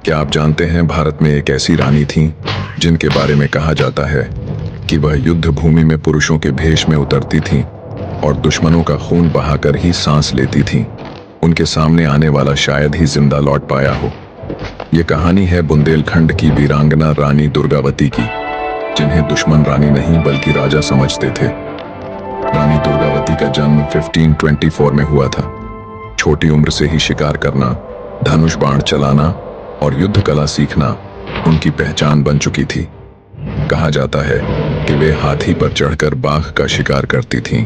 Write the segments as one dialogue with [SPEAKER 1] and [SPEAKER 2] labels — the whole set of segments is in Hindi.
[SPEAKER 1] क्या आप जानते हैं भारत में एक ऐसी रानी थी जिनके बारे में कहा जाता है कि वह युद्ध भूमि में पुरुषों के भेष में उतरती थी और दुश्मनों का खून बहाकर ही सांस लेती थी। उनके सामने आने वाला शायद ही जिंदा लौट पाया हो। ये कहानी है बुंदेलखंड की वीरांगना रानी दुर्गावती की, जिन्हें दुश्मन रानी नहीं बल्कि राजा समझते थे। रानी दुर्गावती का जन्म 1524 में हुआ था। छोटी उम्र से ही शिकार करना, धनुष बाण चलाना और युद्ध कला सीखना उनकी पहचान बन चुकी थी। कहा जाता है कि वे हाथी पर चढ़कर बाघ का शिकार करती थीं।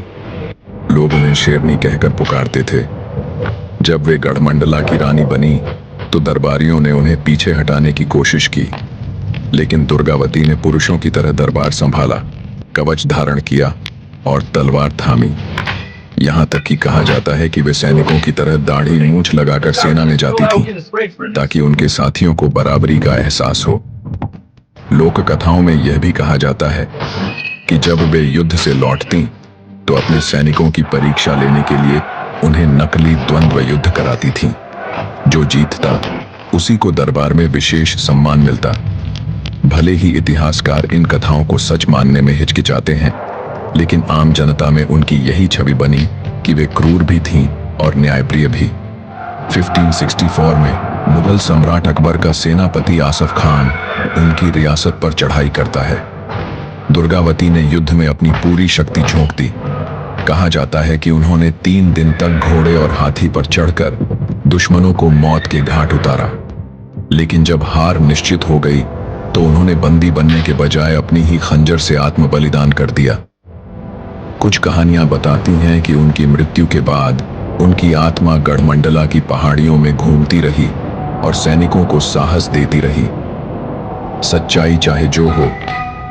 [SPEAKER 1] लोग उन्हें शेरनी कहकर पुकारते थे। जब वे गढ़मंडला की रानी बनी तो दरबारियों ने उन्हें पीछे हटाने की कोशिश की, लेकिन दुर्गावती ने पुरुषों की तरह दरबार संभाला, कवच धारण किया और तलवार थामी। यहाँ तक कि कहा जाता है कि वे सैनिकों की तरह दाढ़ी मूंछ लगाकर सेना में जाती थी ताकि उनके साथियों को बराबरी का एहसास हो। लोक कथाओं में यह भी कहा जाता है कि जब वे युद्ध से लौटती तो अपने सैनिकों की परीक्षा लेने के लिए उन्हें नकली द्वंद्व युद्ध कराती थीं। जो जीतता उसी को दरबार में विशेष सम्मान मिलता। भले ही इतिहासकार इन कथाओं को सच मानने में हिचकिचाते हैं, लेकिन आम जनता में उनकी यही छवि बनी कि वे क्रूर भी थीं और न्यायप्रिय भी। 1564 में मुगल सम्राट अकबर का सेनापति आसफ खान उनकी रियासत पर चढ़ाई करता है। दुर्गावती ने युद्ध में अपनी पूरी शक्ति झोंक दी। कहा जाता है कि उन्होंने 3 दिन तक घोड़े और हाथी पर चढ़कर दुश्मनों को मौत के घाट उतारा। लेकिन जब हार निश्चित हो गई तो उन्होंने बंदी बनने के बजाय अपनी ही खंजर से आत्म बलिदान कर दिया। कुछ कहानियां बताती हैं कि उनकी मृत्यु के बाद उनकी आत्मा गढ़मंडला की पहाड़ियों में घूमती रही और सैनिकों को साहस देती रही। सच्चाई चाहे जो हो,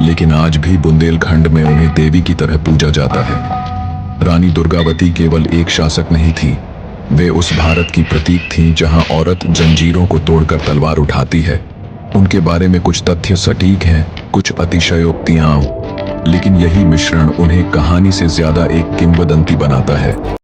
[SPEAKER 1] लेकिन आज भी बुंदेलखंड में उन्हें देवी की तरह पूजा जाता है। रानी दुर्गावती केवल एक शासक नहीं थी, वे उस भारत की प्रतीक थीं जहां औरत जंजीरों को तोड़कर तलवार उठाती है। उनके बारे में कुछ तथ्य सटीक हैं, कुछ अतिशयोक्तियां, लेकिन यही मिश्रण उन्हें कहानी से ज्यादा एक किंवदंती बनाता है।